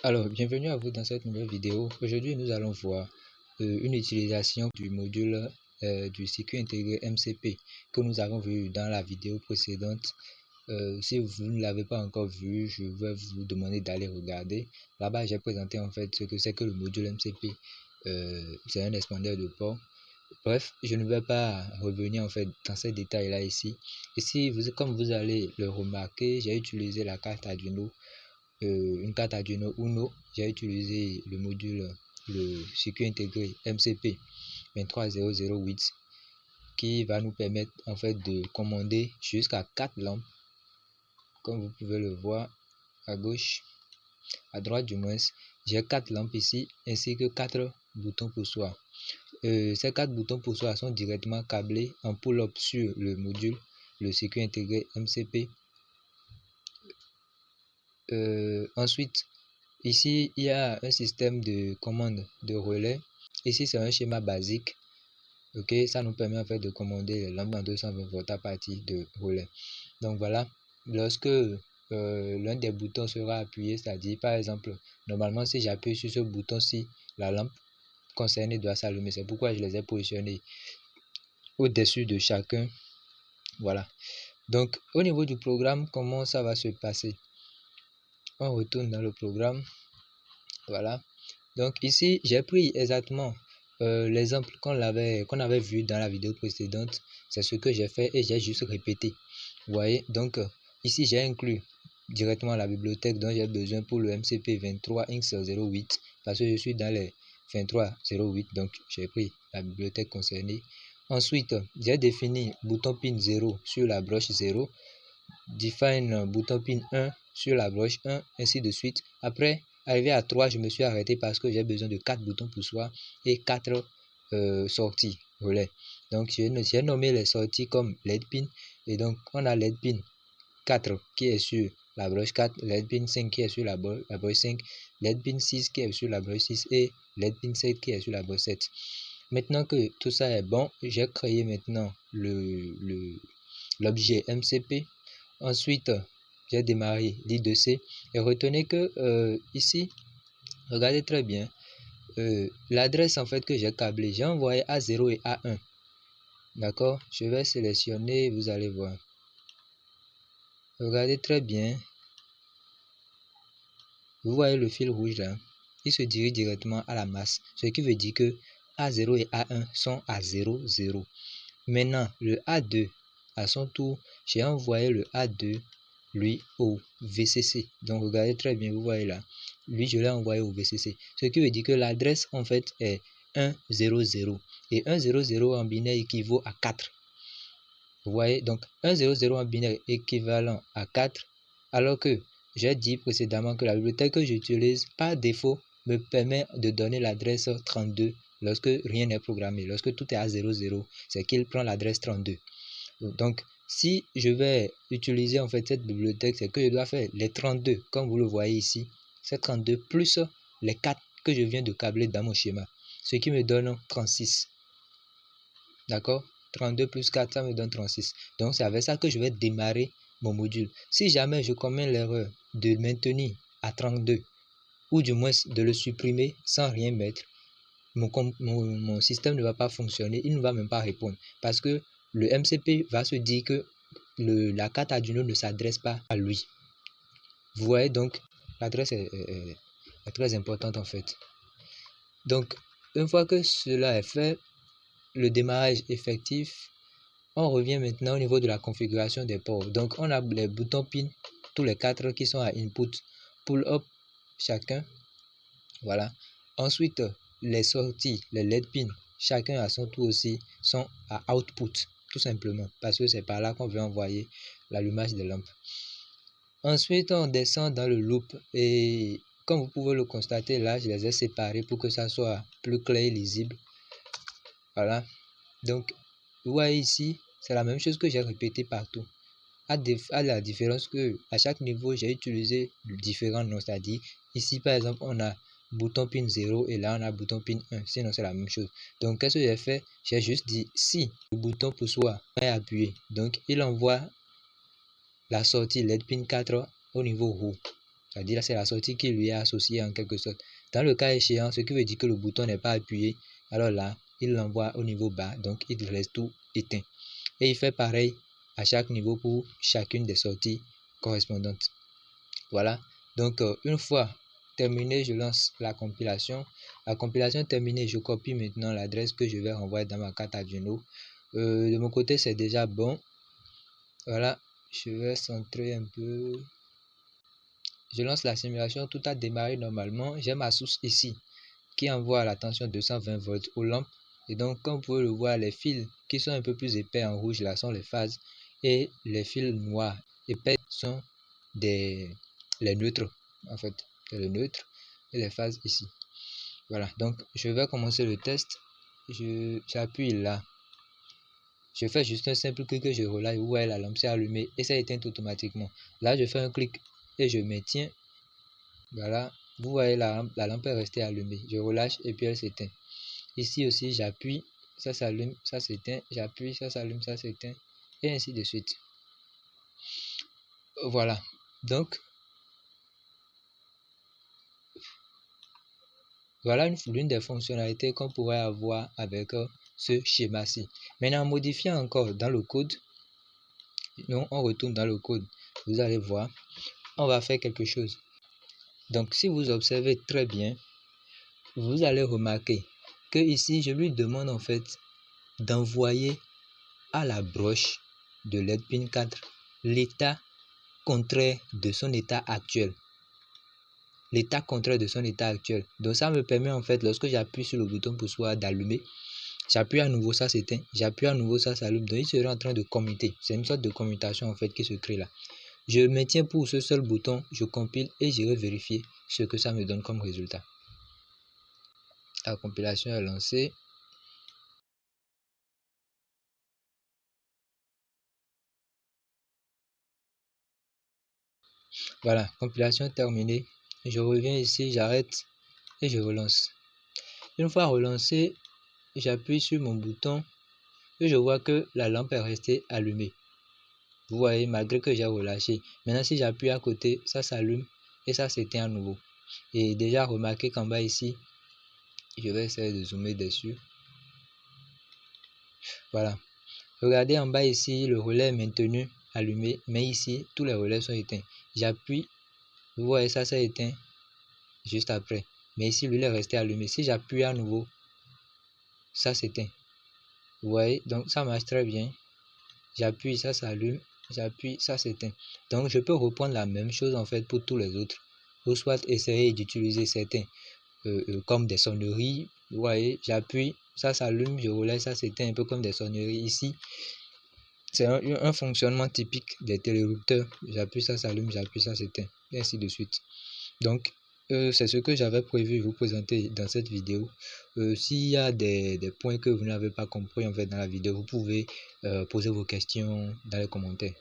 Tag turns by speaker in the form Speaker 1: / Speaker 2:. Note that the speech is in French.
Speaker 1: Alors, bienvenue à vous dans cette nouvelle vidéo. Aujourd'hui, nous allons voir une utilisation du module du circuit intégré MCP que nous avons vu dans la vidéo précédente. Si vous ne l'avez pas encore vu, je vais vous demander d'aller regarder. Là-bas, j'ai présenté en fait ce que c'est que le module MCP. C'est un expandeur de port. Bref, je ne vais pas revenir en fait dans ces détails-là ici. Ici, comme vous allez le remarquer, j'ai utilisé la carte Arduino. Une carte Arduino Uno, j'ai utilisé le module, le circuit intégré MCP 23008 qui va nous permettre en fait de commander jusqu'à 4 lampes, comme vous pouvez le voir à gauche, à droite du moins. J'ai 4 lampes ici ainsi que 4 boutons poussoirs. Ces 4 boutons poussoirs sont directement câblés en pull-up sur le module, le circuit intégré MCP. Ensuite, ici, il y a un système de commande de relais. Ici, c'est un schéma basique. Ok, ça nous permet en fait de commander les lampes en 220 volts à partir de relais. Donc voilà, lorsque l'un des boutons sera appuyé, c'est-à-dire par exemple, normalement si j'appuie sur ce bouton-ci, la lampe concernée doit s'allumer. C'est pourquoi je les ai positionnés au-dessus de chacun. Voilà. Donc au niveau du programme, comment ça va se passer? On retourne dans le programme. Voilà. Donc ici, j'ai pris exactement l'exemple qu'on avait vu dans la vidéo précédente. C'est ce que j'ai fait et j'ai juste répété. Vous voyez, donc ici, j'ai inclus directement la bibliothèque dont j'ai besoin pour le MCP 23X08 parce que je suis dans les 2308, donc j'ai pris la bibliothèque concernée. Ensuite, j'ai défini bouton pin 0 sur la broche 0, define bouton pin 1 sur la broche 1, ainsi de suite. Après, arrivé à 3, je me suis arrêté parce que j'ai besoin de 4 boutons poussoirs et 4 sorties relais. Donc, j'ai nommé les sorties comme LED pin. Et donc, on a LED pin 4 qui est sur la broche 4, LED pin 5 qui est sur la broche 5, LED pin 6 qui est sur la broche 6 et LED pin 7 qui est sur la broche 7. Maintenant que tout ça est bon, j'ai créé maintenant l'objet MCP. Ensuite, j'ai démarré l'I2C et retenez que ici, regardez très bien, l'adresse en fait que j'ai câblée, j'ai envoyé A0 et A1. D'accord, je vais sélectionner, vous allez voir. Regardez très bien. Vous voyez le fil rouge là, il se dirige directement à la masse, ce qui veut dire que A0 et A1 sont à 0, 0. Maintenant, le A2, à son tour, j'ai envoyé le A2, lui, au VCC. Donc, regardez très bien, vous voyez là. Lui, je l'ai envoyé au VCC. Ce qui veut dire que l'adresse, en fait, est 1, 0, 0. Et 1, 0, 0 en binaire équivaut à 4. Vous voyez, donc 1, 0, 0 en binaire équivalent à 4. Alors que j'ai dit précédemment que la bibliothèque que j'utilise par défaut me permet de donner l'adresse 32 lorsque rien n'est programmé. Lorsque tout est à 0, 0, c'est qu'il prend l'adresse 32. Donc, si je vais utiliser en fait cette bibliothèque, c'est que je dois faire les 32, comme vous le voyez ici, c'est 32 plus les 4 que je viens de câbler dans mon schéma, ce qui me donne 36. D'accord? 32 plus 4, ça me donne 36. Donc, c'est avec ça que je vais démarrer mon module. Si jamais je commets l'erreur de maintenir à 32, ou du moins de le supprimer sans rien mettre, mon système ne va pas fonctionner, il ne va même pas répondre. Parce que le MCP va se dire que la carte Arduino ne s'adresse pas à lui. Vous voyez donc, l'adresse est très importante en fait. Donc, une fois que cela est fait, le démarrage effectif, on revient maintenant au niveau de la configuration des ports. Donc, on a les boutons pin, tous les 4 qui sont à input, pull up chacun. Voilà. Ensuite, les sorties, les LED pins, chacun à son tour aussi, sont à output, tout simplement, parce que c'est par là qu'on veut envoyer l'allumage des lampes. Ensuite, on descend dans le loop et comme vous pouvez le constater, là, je les ai séparés pour que ça soit plus clair et lisible. Voilà. Donc, vous voyez ici, c'est la même chose que j'ai répété partout. À la différence que à chaque niveau, j'ai utilisé différents noms, c'est-à-dire ici, par exemple, on a bouton pin 0 et là, on a bouton pin 1. Sinon, c'est la même chose. Donc, qu'est-ce que j'ai fait? J'ai juste dit si le bouton poussoir est appuyé. Donc, il envoie la sortie LED pin 4 au niveau haut. C'est-à-dire là, c'est la sortie qui lui est associée en quelque sorte. Dans le cas échéant, ce qui veut dire que le bouton n'est pas appuyé, alors là, il l'envoie au niveau bas, donc il laisse tout éteint. Et il fait pareil à chaque niveau pour chacune des sorties correspondantes. Voilà, donc une fois terminé, je lance la compilation. La compilation terminée, je copie maintenant l'adresse que je vais renvoyer dans ma carte Arduino. De mon côté, c'est déjà bon. Voilà, je vais centrer un peu. Je lance la simulation, tout a démarré normalement. J'ai ma source ici qui envoie la tension 220 volts aux lampes. Et donc, comme vous pouvez le voir, les fils qui sont un peu plus épais en rouge là sont les phases. Et les fils noirs épais sont les neutres. En fait, c'est le neutre et les phases ici. Voilà, donc je vais commencer le test. J'appuie là. Je fais juste un simple clic et je relâche. Vous voyez, la lampe s'est allumée et ça éteint automatiquement. Là, je fais un clic et je maintiens. Voilà, vous voyez, la lampe est restée allumée. Je relâche et puis elle s'éteint. Ici aussi, j'appuie, ça s'allume, ça s'éteint. J'appuie, ça s'allume, ça s'éteint. Et ainsi de suite. Voilà, donc voilà l'une des fonctionnalités qu'on pourrait avoir avec ce schéma-ci. Maintenant, en modifiant encore dans le code, donc on retourne dans le code, vous allez voir, on va faire quelque chose. Donc, si vous observez très bien, vous allez remarquer que ici, je lui demande en fait d'envoyer à la broche de LED pin 4 l'état contraire de son état actuel. L'état contraire de son état actuel. Donc ça me permet en fait, lorsque j'appuie sur le bouton pour soit d'allumer, j'appuie à nouveau, ça s'éteint, j'appuie à nouveau, ça s'allume. Donc il serait en train de commuter. C'est une sorte de commutation en fait qui se crée là. Je maintiens pour ce seul bouton, je compile et j'irai vérifier ce que ça me donne comme résultat. La compilation est lancée. Voilà, compilation terminée. Je reviens ici, j'arrête et je relance. Une fois relancé, j'appuie sur mon bouton et je vois que la lampe est restée allumée. Vous voyez, malgré que j'ai relâché. Maintenant, si j'appuie à côté, ça s'allume et ça s'éteint à nouveau. Et déjà, remarquez qu'en bas ici, je vais essayer de zoomer dessus. Voilà. Regardez en bas ici, le relais est maintenu allumé, mais ici, tous les relais sont éteints. J'appuie, vous voyez, ça s'est éteint juste après. Mais ici, lui, il est resté allumé. Si j'appuie à nouveau, ça s'éteint. Vous voyez, donc ça marche très bien. J'appuie, ça s'allume. J'appuie, ça s'éteint. Donc, je peux reprendre la même chose en fait pour tous les autres. Ou soit essayer d'utiliser certains comme des sonneries. Vous voyez, j'appuie, ça s'allume, je relève, ça s'éteint, un peu comme des sonneries ici. C'est un fonctionnement typique des télérupteurs. J'appuie, ça s'allume, j'appuie, ça s'éteint, et ainsi de suite. Donc, c'est ce que j'avais prévu vous présenter dans cette vidéo. S'il y a des points que vous n'avez pas compris en fait dans la vidéo, vous pouvez poser vos questions dans les commentaires.